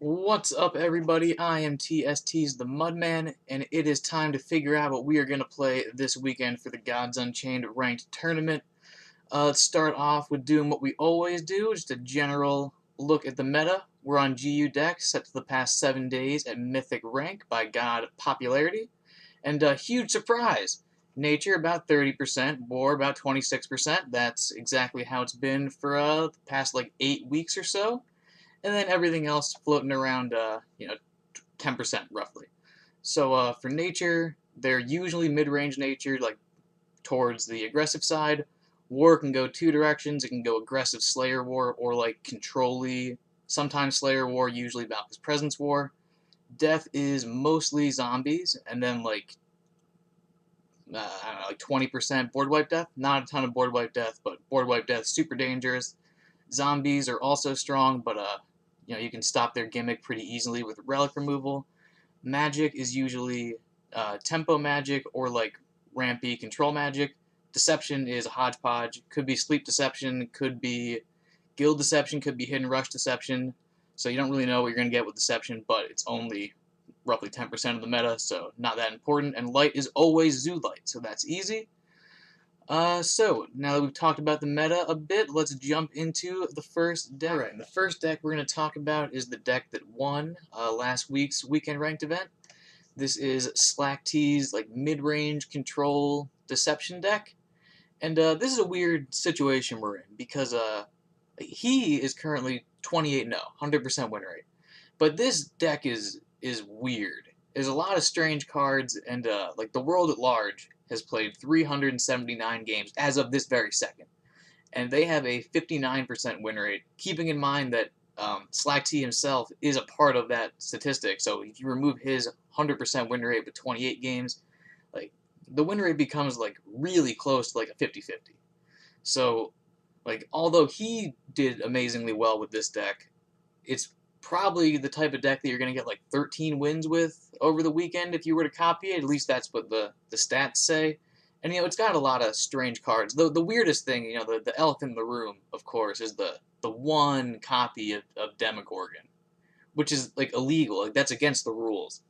What's up, everybody? I am TSTeam the Mudman, and it is time to figure out what we are going to play this weekend for the Gods Unchained ranked tournament. Let's start off with doing what we always do, just a general look at the meta. We're on GU deck, set to the past 7 days at Mythic rank by God popularity. And a huge surprise! Nature about 30%, War about 26%. That's exactly how it's been for the past like 8 weeks or so. And then everything else floating around, 10% roughly. So for nature, they're usually mid-range nature, like towards the aggressive side. War can go two directions. It can go aggressive Slayer War or like control-y, sometimes Slayer War, usually Valkyrie's Presence War. Death is mostly zombies, and then like I don't know, like 20% board wipe death. Not a ton of board wipe death, but board wipe death super dangerous. Zombies are also strong, but you can stop their gimmick pretty easily with relic removal. Magic is usually tempo magic or like rampy control magic. Deception is a hodgepodge. Could be sleep deception, could be guild deception, could be hidden rush deception. So you don't really know what you're going to get with deception, but it's only roughly 10% of the meta, so not that important. And light is always Zoolight, so that's easy. So, now that we've talked about the meta a bit, let's jump into the first deck. Alright, the first deck we're going to talk about is the deck that won last week's weekend ranked event. This is Slacktease, like, mid-range control deception deck. And this is a weird situation we're in, because he is currently 28-0, 100% win rate. But this deck is weird. There's a lot of strange cards, and like the world at large has played 379 games as of this very second, and they have a 59% win rate. Keeping in mind that Slacktease himself is a part of that statistic, so if you remove his 100% win rate with 28 games, like the win rate becomes like really close to like a 50-50. So, like although he did amazingly well with this deck, it's probably the type of deck that you're going to get like 13 wins with over the weekend if you were to copy it. At least that's what the stats say. And, it's got a lot of strange cards. The weirdest thing, the elephant in the room, of course, is the one copy of Demogorgon, which is, like, illegal. Like, that's against the rules.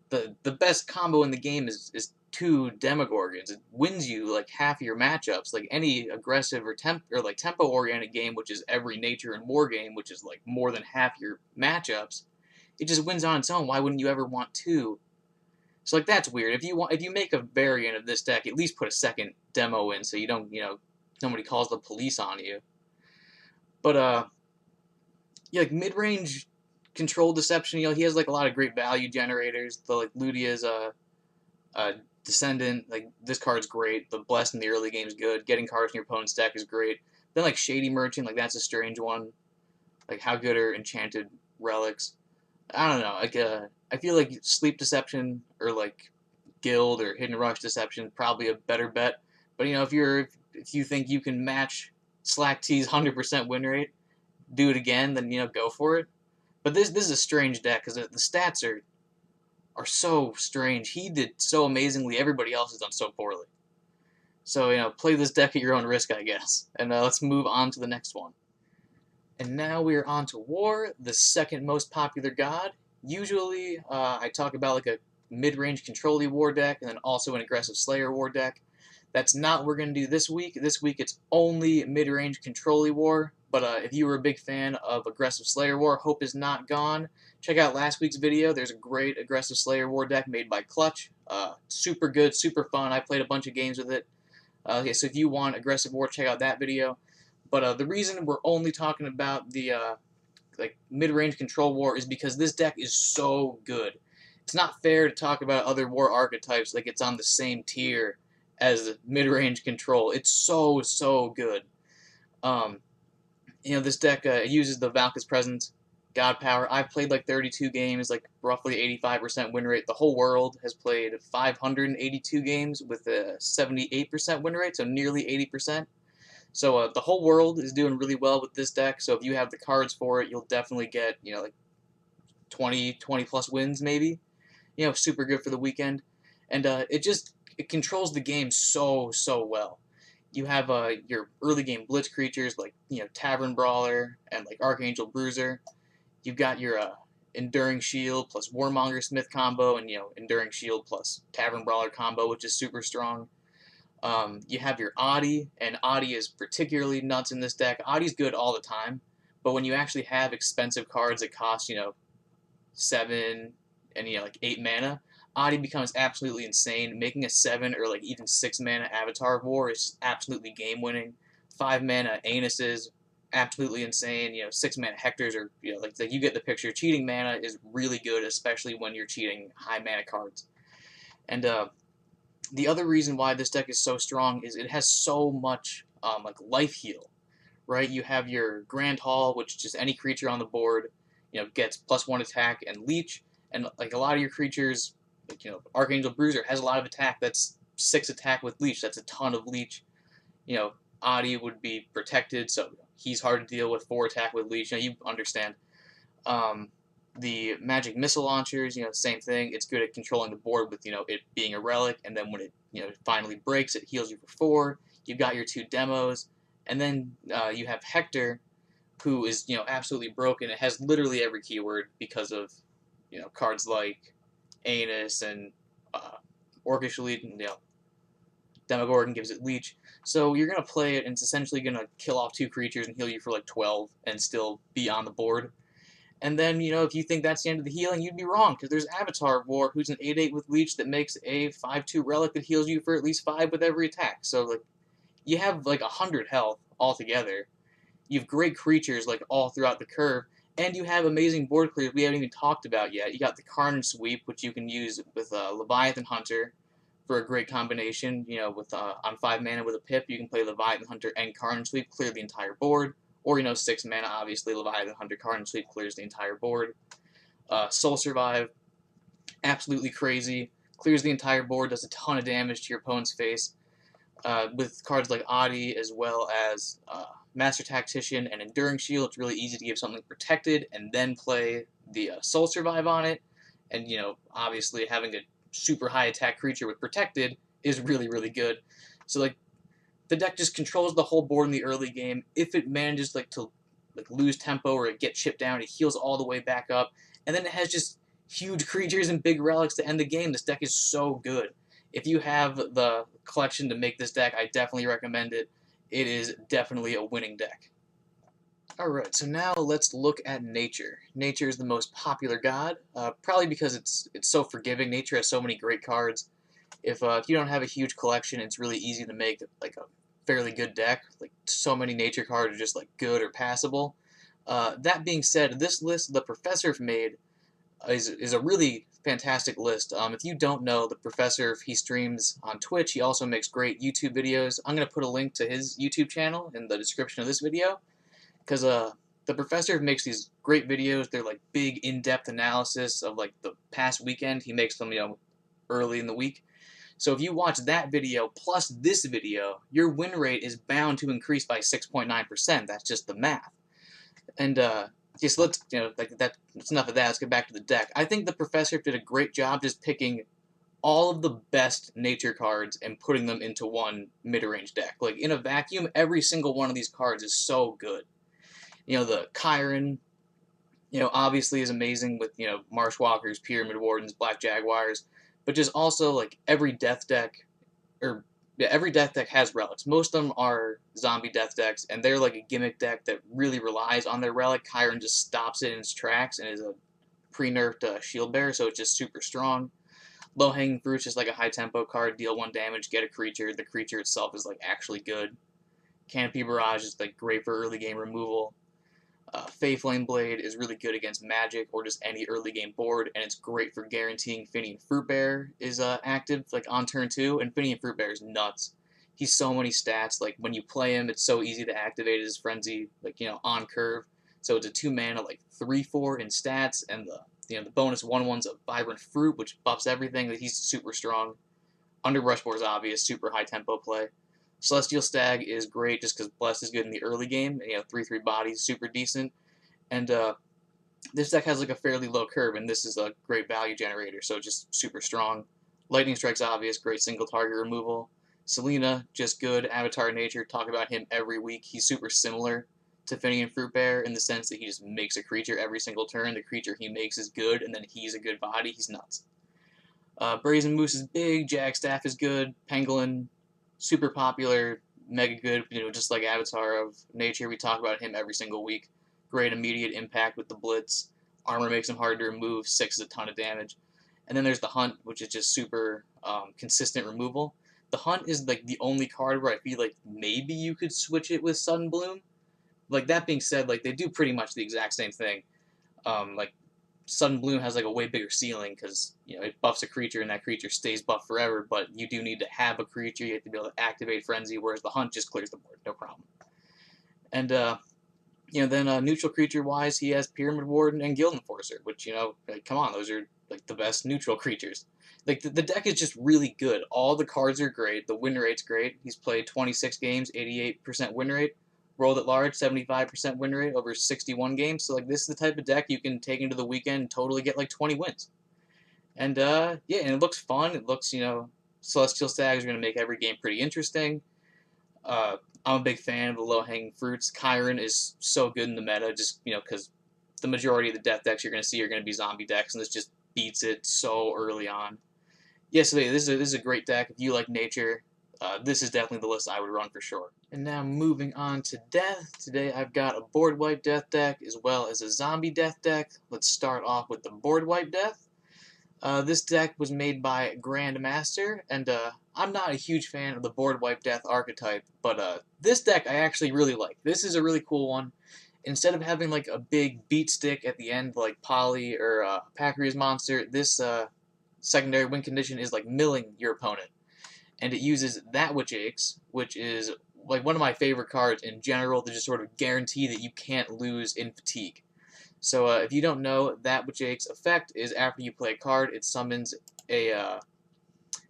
The best combo in the game is two Demogorgons. It wins you like half of your matchups. Like any aggressive or tempo oriented game, which is every nature and war game, which is like more than half your matchups, it just wins on its own. Why wouldn't you ever want two? So like that's weird. If you make a variant of this deck, at least put a second demo in so you don't nobody calls the police on you. But yeah, like mid range control deception, he has like a lot of great value generators. The like Ludia's Descendant, like this card's great. The Blessed in the early game is good. Getting cards in your opponent's deck is great. Then like Shady Merchant, like that's a strange one. Like how good are Enchanted Relics? I don't know. Like I feel like Sleep Deception or like Guild or Hidden Rush Deception probably a better bet. But if you think you can match Slacktease 100% win rate, do it again, then go for it. But this is a strange deck because the stats are so strange. He did so amazingly. Everybody else has done so poorly. So, play this deck at your own risk, I guess. And let's move on to the next one. And now we are on to War, the second most popular god. Usually, I talk about like a mid-range control-y war deck and then also an aggressive Slayer war deck. That's not what we're going to do this week. This week it's only mid-range control-y war. But if you were a big fan of aggressive Slayer War, Hope is Not Gone. Check out last week's video. There's a great aggressive Slayer War deck made by Clutch. Super good, super fun. I played a bunch of games with it. Okay, so if you want aggressive war, check out that video. But the reason we're only talking about the like mid-range control war is because this deck is so good. It's not fair to talk about other war archetypes like it's on the same tier as mid-range control. It's so good. This deck uses the Valkyrie's Presence, God Power. I've played like 32 games, like roughly 85% win rate. The whole world has played 582 games with a 78% win rate, so nearly 80%. So the whole world is doing really well with this deck. So if you have the cards for it, you'll definitely get like 20 plus wins maybe. Super good for the weekend, and it controls the game so well. You have your early game blitz creatures like Tavern Brawler and like Archangel Bruiser. You've got your Enduring Shield plus Warmonger Smith combo, and Enduring Shield plus Tavern Brawler combo, which is super strong. You have your Adi, and Adi is particularly nuts in this deck. Adi's good all the time, but when you actually have expensive cards that cost 7 and like 8 mana, Adi becomes absolutely insane. Making a 7 or like even 6 mana Avatar of War is just absolutely game winning. 5 mana Anuses, absolutely insane. 6 mana Hectors, or like you get the picture. Cheating mana is really good, especially when you're cheating high mana cards. And the other reason why this deck is so strong is it has so much like life heal, right? You have your Grand Hall, which just any creature on the board, gets +1 attack and leech, and like a lot of your creatures, like Archangel Bruiser has a lot of attack. That's 6 attack with leech. That's a ton of leech. Adi would be protected, so he's hard to deal with. 4 attack with leech. You understand. The magic missile launchers, same thing. It's good at controlling the board with, it being a relic, and then when it, finally breaks, it heals you for 4. You've got your 2 demos, and then you have Hector, who is, absolutely broken. It has literally every keyword because of, cards like Anus and Orcish Elite, and, Demogorgon gives it leech. So you're going to play it, and it's essentially going to kill off 2 creatures and heal you for like 12 and still be on the board. And then, if you think that's the end of the healing, you'd be wrong, because there's Avatar of War, who's an 8/8 with leech that makes a 5/2 relic that heals you for at least 5 with every attack. So, like, you have like 100 health altogether. You have great creatures like all throughout the curve, and you have amazing board clears we haven't even talked about yet. You got the Carnage Sweep, which you can use with Leviathan Hunter for a great combination. With on 5 mana with a Pip, you can play Leviathan Hunter and Carnage Sweep, clear the entire board. Or 6 mana, obviously Leviathan Hunter Carnage Sweep clears the entire board. Soul Survive, absolutely crazy, clears the entire board, does a ton of damage to your opponent's face. With cards like Adi, as well as Master Tactician and Enduring Shield, it's really easy to give something protected and then play the Soul Survive on it. And, obviously having a super high attack creature with protected is really, really good. So, like, the deck just controls the whole board in the early game. If it manages to lose tempo or get chipped down, it heals all the way back up. And then it has just huge creatures and big relics to end the game. This deck is so good. If you have the collection to make this deck, I definitely recommend it. It is definitely a winning deck. Alright, so now let's look at Nature. Nature is the most popular god, probably because it's so forgiving. Nature has so many great cards. If you don't have a huge collection, it's really easy to make like a fairly good deck. Like, so many nature cards are just like good or passable. That being said, this list the Professor made is a really fantastic list. If you don't know, the Professor, he streams on Twitch. He also makes great YouTube videos. I'm going to put a link to his YouTube channel in the description of this video, because the Professor makes these great videos. They're like big, in-depth analysis of like the past weekend. He makes them, early in the week. So if you watch that video plus this video, your win rate is bound to increase by 6.9%. That's just the math. And just let's, that's enough of that. Let's get back to the deck. I think the Professor did a great job just picking all of the best nature cards and putting them into one mid-range deck. Like, in a vacuum, every single one of these cards is so good. The Chiron, obviously is amazing with, Marshwalkers, Pyramid Wardens, Black Jaguars, but just also, like, every death deck has relics. Most of them are zombie death decks, and they're like a gimmick deck that really relies on their relic. Chiron just stops it in its tracks and is a pre-nerfed shield bearer, so it's just super strong. Low-hanging fruit's just like a high-tempo card, deal 1 damage, get a creature. The creature itself is like actually good. Canopy Barrage is like great for early game removal. Fey Flame Blade is really good against Magic or just any early game board, and it's great for guaranteeing Finian Fruitbear is active like on turn 2, and Finian Fruitbear is nuts. He's so many stats. Like, when you play him, it's so easy to activate his Frenzy, like, on curve. So it's a 2 mana, like 3/4 in stats, and the bonus 1/1's a Vibrant Fruit, which buffs everything. He's super strong. Underbrush Boar is obvious, super high tempo play. Celestial Stag is great just because Bless is good in the early game. 3/3 bodies, super decent. And this deck has like a fairly low curve, and this is a great value generator, so just super strong. Lightning Strike's obvious, great single target removal. Selena, just good. Avatar Nature, talk about him every week. He's super similar Tiffinian Fruit Bear in the sense that he just makes a creature every single turn. The creature he makes is good, and then he's a good body. He's nuts. Brazen Moose is big. Jagstaff is good. Pangolin, super popular, mega good. Just like Avatar of Nature, we talk about him every single week. Great immediate impact with the Blitz. Armor makes him hard to remove. 6 is a ton of damage. And then there's the Hunt, which is just super consistent removal. The Hunt is like the only card where I feel like maybe you could switch it with Sunbloom. Like, that being said, like, they do pretty much the exact same thing. Like, Sunbloom has like a way bigger ceiling because it buffs a creature and that creature stays buffed forever. But you do need to have a creature. You have to be able to activate Frenzy, whereas the Hunt just clears the board, no problem. And then neutral creature wise, he has Pyramid Warden and Guild Enforcer, which like, come on, those are like the best neutral creatures. Like the deck is just really good. All the cards are great. The win rate's great. He's played 26 games, 88% win rate. Rolled at large, 75% win rate over 61 games. So like this is the type of deck you can take into the weekend and totally get like 20 wins. And and it looks fun. It looks, Celestial Stags are going to make every game pretty interesting. I'm a big fan of the low-hanging fruits. Chiron is so good in the meta, just, because the majority of the death decks you're going to see are going to be zombie decks, and this just beats it so early on. So this is a great deck. If you like nature, this is definitely the list I would run for sure. And now moving on to death. Today I've got a board wipe death deck as well as a zombie death deck. Let's start off with the board wipe death. This deck was made by Grandmaster, and I'm not a huge fan of the board wipe death archetype, but this deck I actually really like. This is a really cool one. Instead of having like a big beat stick at the end like Poly or Packery's Monster, this secondary win condition is like milling your opponent. And it uses That Which Aches, which is like one of my favorite cards in general to just sort of guarantee that you can't lose in fatigue. So if you don't know, That Which Aches effect is after you play a card, it summons a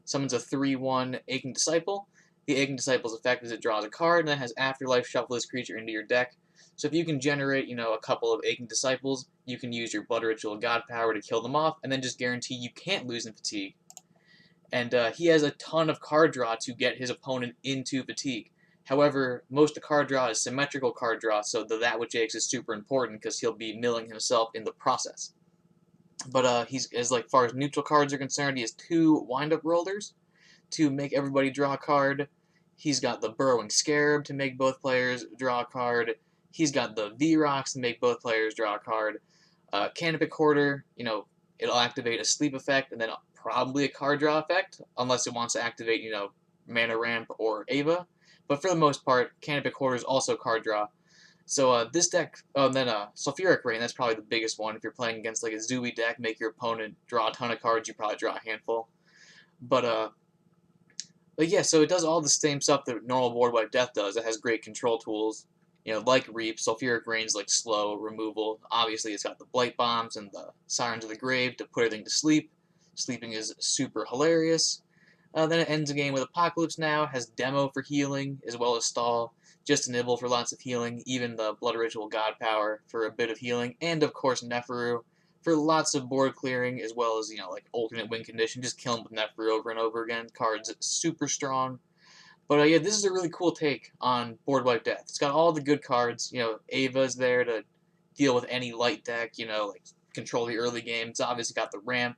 3/1 Aching Disciple. The Aching Disciple's effect is it draws a card and then has Afterlife shuffle this creature into your deck. So if you can generate, a couple of Aching Disciples, you can use your Blood Ritual God Power to kill them off, and then just guarantee you can't lose in fatigue. And he has a ton of card draw to get his opponent into fatigue. However, most of the card draw is symmetrical card draw, so the That Which Aches is super important because he'll be milling himself in the process. But as far as neutral cards are concerned, he has 2 wind-up rollers to make everybody draw a card. He's got the Burrowing Scarab to make both players draw a card. He's got the V-Rocks to make both players draw a card. Canopic Hoarder, it'll activate a sleep effect and then probably a card draw effect, unless it wants to activate, Mana Ramp or Ava. But for the most part, Canopic Hoarder is also card draw. So this deck, then Sulfuric Rain, that's probably the biggest one. If you're playing against like a Zooey deck, make your opponent draw a ton of cards, you probably draw a handful. But yeah, so it does all the same stuff that normal board wipe death does. It has great control tools, like Reap. Sulfuric Rain's like slow removal. Obviously, it's got the Blight Bombs and the Sirens of the Grave to put everything to sleep. Sleeping is super hilarious. Then it ends the game with Apocalypse Now, has Demo for healing, as well as Stall, just a nibble for lots of healing, even the Blood Ritual God Power for a bit of healing, and of course Neferu for lots of board clearing, as well as, like alternate win condition, just kill him with Neferu over and over again. Card's super strong. But yeah, this is a really cool take on board wipe death. It's got all the good cards, Ava's there to deal with any light deck, like control the early game. It's obviously got the ramp.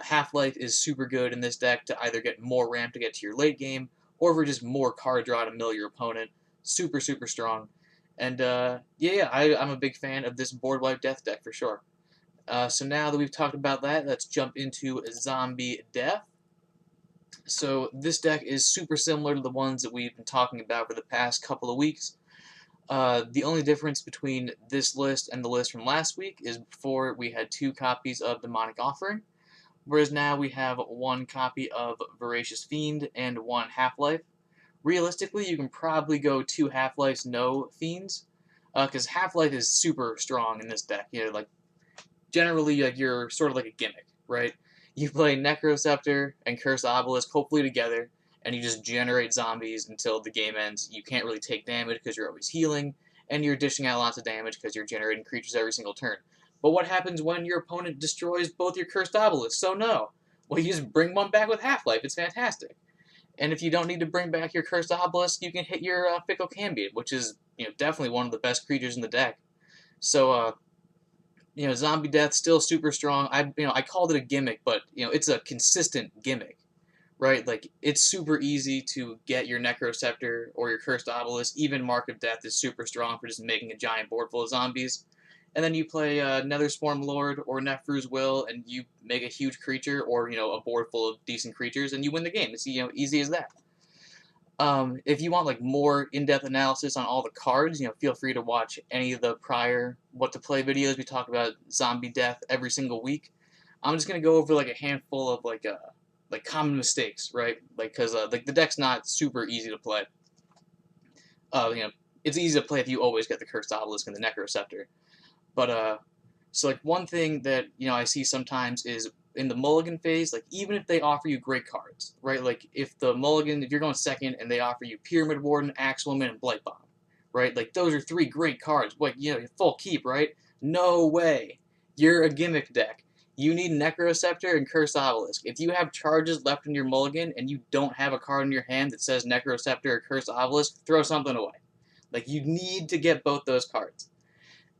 Half-Life is super good in this deck to either get more ramp to get to your late game, or for just more card draw to mill your opponent. Super, super strong. And I'm a big fan of this board wipe death deck for sure. So now that we've talked about that, let's jump into zombie death. So this deck is super similar to the ones that we've been talking about for the past couple of weeks. The only difference between this list and the list from last week is before we had 2 copies of Demonic Offering, whereas now we have 1 copy of Voracious Fiend and 1 Half-Life. Realistically, you can probably go 2 Half-Lives, no Fiends, because Half-Life is super strong in this deck. Generally, you're sort of like a gimmick, right? You play Necrosceptor and Cursed Obelisk, hopefully together, and you just generate zombies until the game ends. You can't really take damage because you're always healing, and you're dishing out lots of damage because you're generating creatures every single turn. But what happens when your opponent destroys both your Cursed Obelisks? So no. Well, you just bring one back with Half-Life. It's fantastic. And if you don't need to bring back your Cursed Obelisk, you can hit your Fickle Cambion, which is definitely one of the best creatures in the deck. So Zombie Death still super strong. I called it a gimmick, but it's a consistent gimmick, right? Like it's super easy to get your Necrosceptor or your Cursed Obelisk. Even Mark of Death is super strong for just making a giant board full of zombies. And then you play Nether Swarm Lord or Nefru's Will, and you make a huge creature or a board full of decent creatures, and you win the game. It's easy as that. If you want like more in-depth analysis on all the cards, feel free to watch any of the prior What to Play videos. We talk about Zombie Death every single week. I'm just gonna go over like a handful of like common mistakes, right? Like because like the deck's not super easy to play. Uh, you know, it's easy to play if you always get the Cursed Obelisk and the Necrosceptor. But so like one thing that I see sometimes is in the mulligan phase, like even if they offer you great cards, right? Like if you're going second and they offer you Pyramid Warden, Axewoman, and Blight Bomb, right? Like those are 3 great cards. Like full keep, right? No way. You're a gimmick deck. You need Necrosceptor and Cursed Obelisk. If you have charges left in your mulligan and you don't have a card in your hand that says Necrosceptor or Cursed Obelisk, throw something away. Like you need to get both those cards.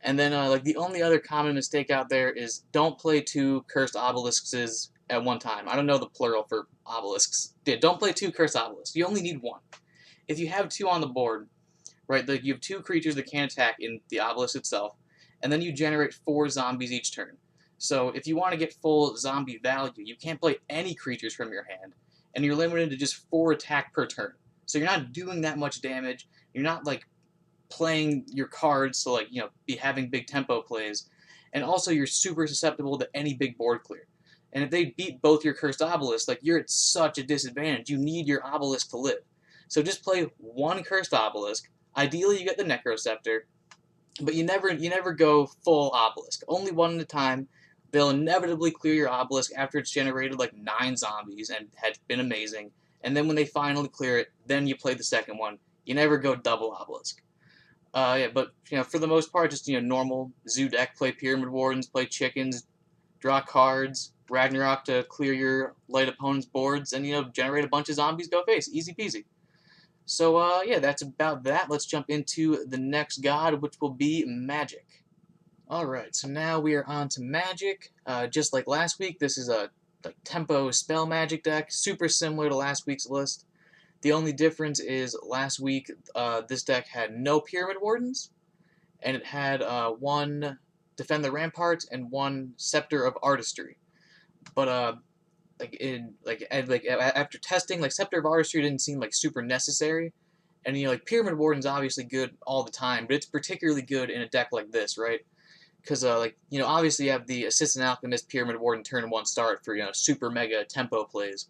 And then, like, the only other common mistake out there is don't play 2 Cursed Obelisks at one time. I don't know the plural for obelisks. Yeah, don't play 2 Cursed Obelisks. You only need 1. If you have 2 on the board, right, like you have 2 creatures that can attack in the obelisk itself, and then you generate 4 zombies each turn. So if you want to get full zombie value, you can't play any creatures from your hand, and you're limited to just 4 attack per turn. So you're not doing that much damage. You're not, like, playing your cards to be having big tempo plays, and also you're super susceptible to any big board clear. And if they beat both your Cursed Obelisks, like you're at such a disadvantage. You need your Obelisk to live. So just play 1 Cursed Obelisk. Ideally, you get the Necrosceptor, but you never go full Obelisk. Only 1 at a time. They'll inevitably clear your Obelisk after it's generated like 9 zombies and had been amazing. And then when they finally clear it, then you play the second one. You never go double Obelisk. Yeah, but for the most part, just normal zoo deck. Play Pyramid Wardens, play chickens, draw cards, Ragnarok to clear your light opponent's boards, and generate a bunch of zombies. Go face, easy peasy. So yeah, that's about that. Let's jump into the next god, which will be Magic. All right, so now we are on to Magic. Just like last week, this is a tempo spell Magic deck, super similar to last week's list. The only difference is last week this deck had no Pyramid Wardens, and it had 1 Defend the Ramparts and 1 Scepter of Artistry. But after testing, like Scepter of Artistry didn't seem like super necessary, and like Pyramid Warden's obviously good all the time, but it's particularly good in a deck like this, right? Because obviously you have the Assistant Alchemist Pyramid Warden turn 1 start for super mega tempo plays.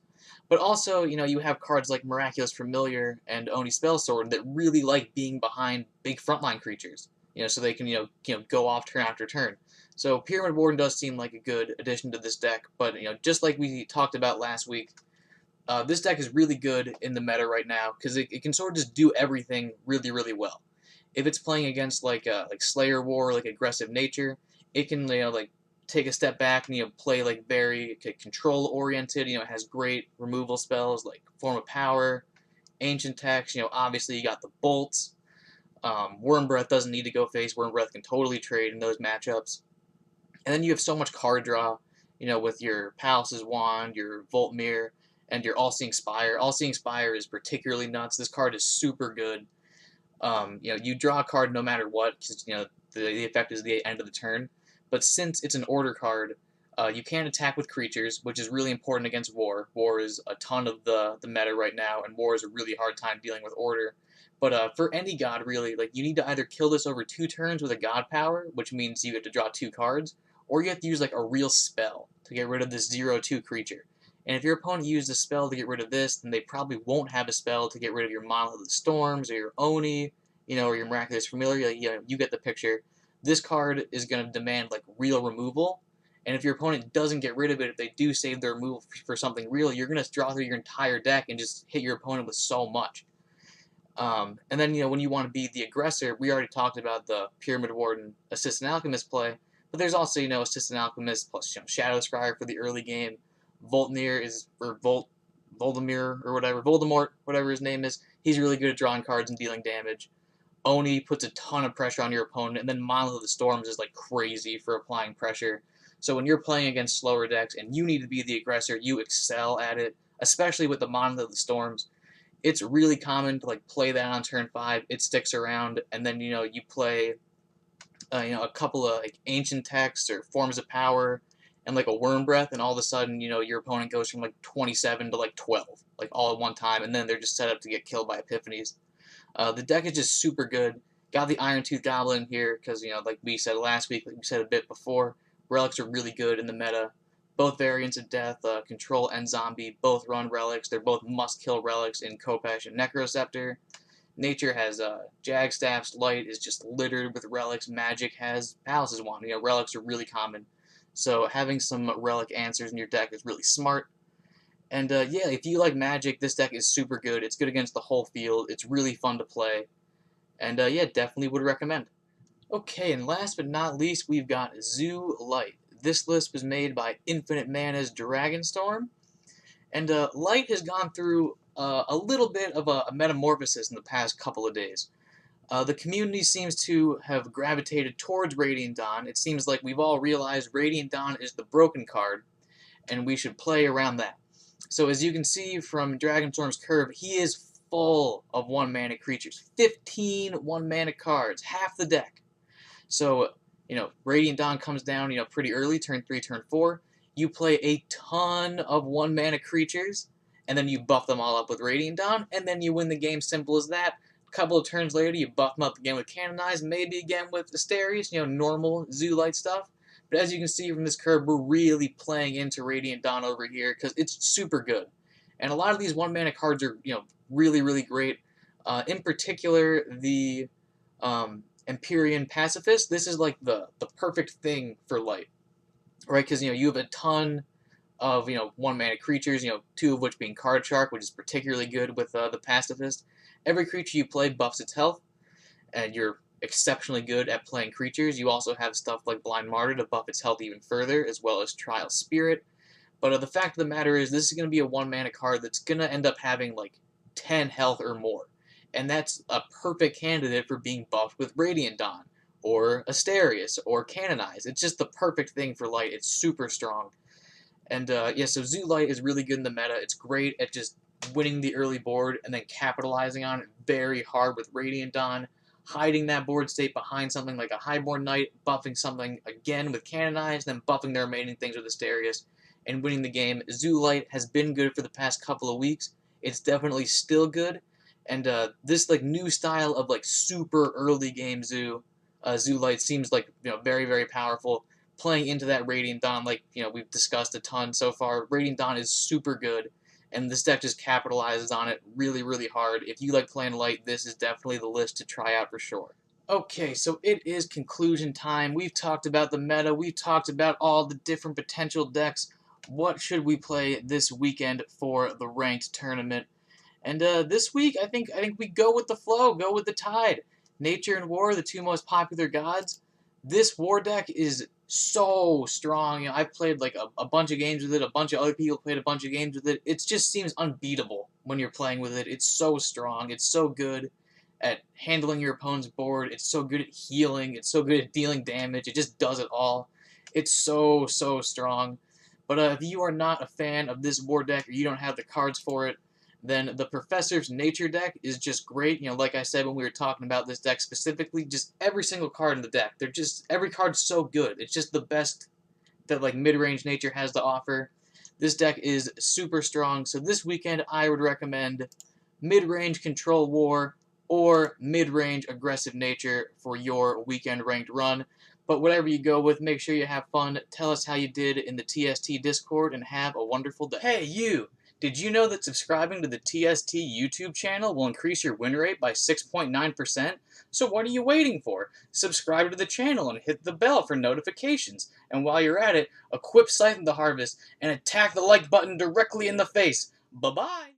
But also, you have cards like Miraculous Familiar and Oni Spellsword that really like being behind big frontline creatures, so they can, go off turn after turn. So Pyramid Warden does seem like a good addition to this deck, but, just like we talked about last week, this deck is really good in the meta right now, because it can sort of just do everything really, really well. If it's playing against, like Slayer War, like Aggressive Nature, it can, take a step back and play like very control oriented. It has great removal spells like Form of Power, Ancient Text. Obviously you got the bolts. Worm Breath doesn't need to go face. Worm Breath can totally trade in those matchups. And then you have so much card draw. With your Palace's Wand, your Volt Mirror, and your All-Seeing Spire. All-Seeing Spire is particularly nuts. This card is super good. You draw a card no matter what, because the effect is the end of the turn. But since it's an order card, you can't attack with creatures, which is really important against War. War is a ton of the meta right now, and War is a really hard time dealing with order. But for any god, really, like you need to either kill this over 2 turns with a god power, which means you have to draw 2 cards, or you have to use like a real spell to get rid of this 0/2 creature. And if your opponent used a spell to get rid of this, then they probably won't have a spell to get rid of your Monolith of the Storms, or your Oni, or your Miraculous Familiar. You get the picture. This card is going to demand like real removal, and if your opponent doesn't get rid of it, if they do save their removal for something real, you're going to draw through your entire deck and just hit your opponent with so much. And then when you want to be the aggressor, we already talked about the Pyramid Warden Assistant Alchemist play, but there's also Assistant Alchemist plus Shadow Scryer for the early game. Voltmir Voldemir or whatever, Voldemort, whatever his name is. He's really good at drawing cards and dealing damage. Oni puts a ton of pressure on your opponent, and then Monolith of the Storms is like crazy for applying pressure. So when you're playing against slower decks and you need to be the aggressor, you excel at it, especially with the Monolith of the Storms. It's really common to like play that on turn 5. It sticks around, and then you play a couple of like ancient texts or forms of power, and like a worm breath, and all of a sudden your opponent goes from like 27 to like 12, like all at one time, and then they're just set up to get killed by epiphanies. The deck is just super good. Got the Iron Tooth Goblin here because, like we said last week, like we said a bit before, relics are really good in the meta. Both variants of death, Control and Zombie, both run relics. They're both must-kill relics in Khopesh and Necroceptor. Nature has Jagstaff's Light is just littered with relics. Magic has Palace's Wand. Relics are really common. So having some relic answers in your deck is really smart. And yeah, if you like Magic, this deck is super good. It's good against the whole field. It's really fun to play. And yeah, definitely would recommend. Okay, and last but not least, we've got Zoolight. This list was made by Infinite Mana's Dragonstorm. And Light has gone through a little bit of a metamorphosis in the past couple of days. The community seems to have gravitated towards Radiant Dawn. It seems like we've all realized Radiant Dawn is the broken card, and we should play around that. So as you can see from Dragonstorm's curve, he is full of 1-mana creatures. 15 1-mana cards, half the deck. So, Radiant Dawn comes down, pretty early, turn 3, turn 4. You play a ton of 1-mana creatures, and then you buff them all up with Radiant Dawn, and then you win the game, simple as that. A couple of turns later, you buff them up again with Canonize, maybe again with Asterius, normal Zoolight stuff. But as you can see from this curve, we're really playing into Radiant Dawn over here because it's super good. And a lot of these 1-mana cards are, really, really great. In particular, the Empyrean Pacifist. This is like the perfect thing for Light, right? Because, you have a ton of, 1-mana creatures, 2 of which being Card Shark, which is particularly good with the Pacifist. Every creature you play buffs its health, and you're exceptionally good at playing creatures. You also have stuff like Blind Martyr to buff its health even further, as well as Trial Spirit. But the fact of the matter is, this is going to be a 1-mana card that's going to end up having like 10 health or more. And that's a perfect candidate for being buffed with Radiant Dawn, or Asterius, or Canonize. It's just the perfect thing for Light. It's super strong. And yeah, so Zoolight is really good in the meta. It's great at just winning the early board and then capitalizing on it very hard with Radiant Dawn, hiding that board state behind something like a Highborn Knight, buffing something again with Canonize, then buffing the remaining things with Asterius, and winning the game. Zoolight has been good for the past couple of weeks. It's definitely still good, and this like new style of like super early game Zoolight seems like very, very powerful. Playing into that Radiant Dawn, like we've discussed a ton so far, Radiant Dawn is super good, and this deck just capitalizes on it really, really hard. If you like playing Light, this is definitely the list to try out for sure. Okay, so it is conclusion time. We've talked about the meta. We've talked about all the different potential decks. What should we play this weekend for the ranked tournament? And this week, I think we go with the flow, go with the tide. Nature and War, the 2 most popular gods. This War deck is so strong. I've played like a bunch of games with it. A bunch of other people played a bunch of games with it. It just seems unbeatable when you're playing with it. It's so strong. It's so good at handling your opponent's board. It's so good at healing. It's so good at dealing damage. It just does it all. It's so, so strong. But if you are not a fan of this War deck, or you don't have the cards for it, then the Professor's Nature deck is just great. Like I said when we were talking about this deck specifically, just every single card in the deck. Every card's so good. It's just the best that like mid-range Nature has to offer. This deck is super strong. So this weekend I would recommend mid-range Control War or mid-range Aggressive Nature for your weekend ranked run. But whatever you go with, make sure you have fun. Tell us how you did in the TST Discord, and have a wonderful day. Hey, you! Did you know that subscribing to the TST YouTube channel will increase your win rate by 6.9%? So what are you waiting for? Subscribe to the channel and hit the bell for notifications. And while you're at it, equip Scythe of the Harvest and attack the like button directly in the face. Bye-bye!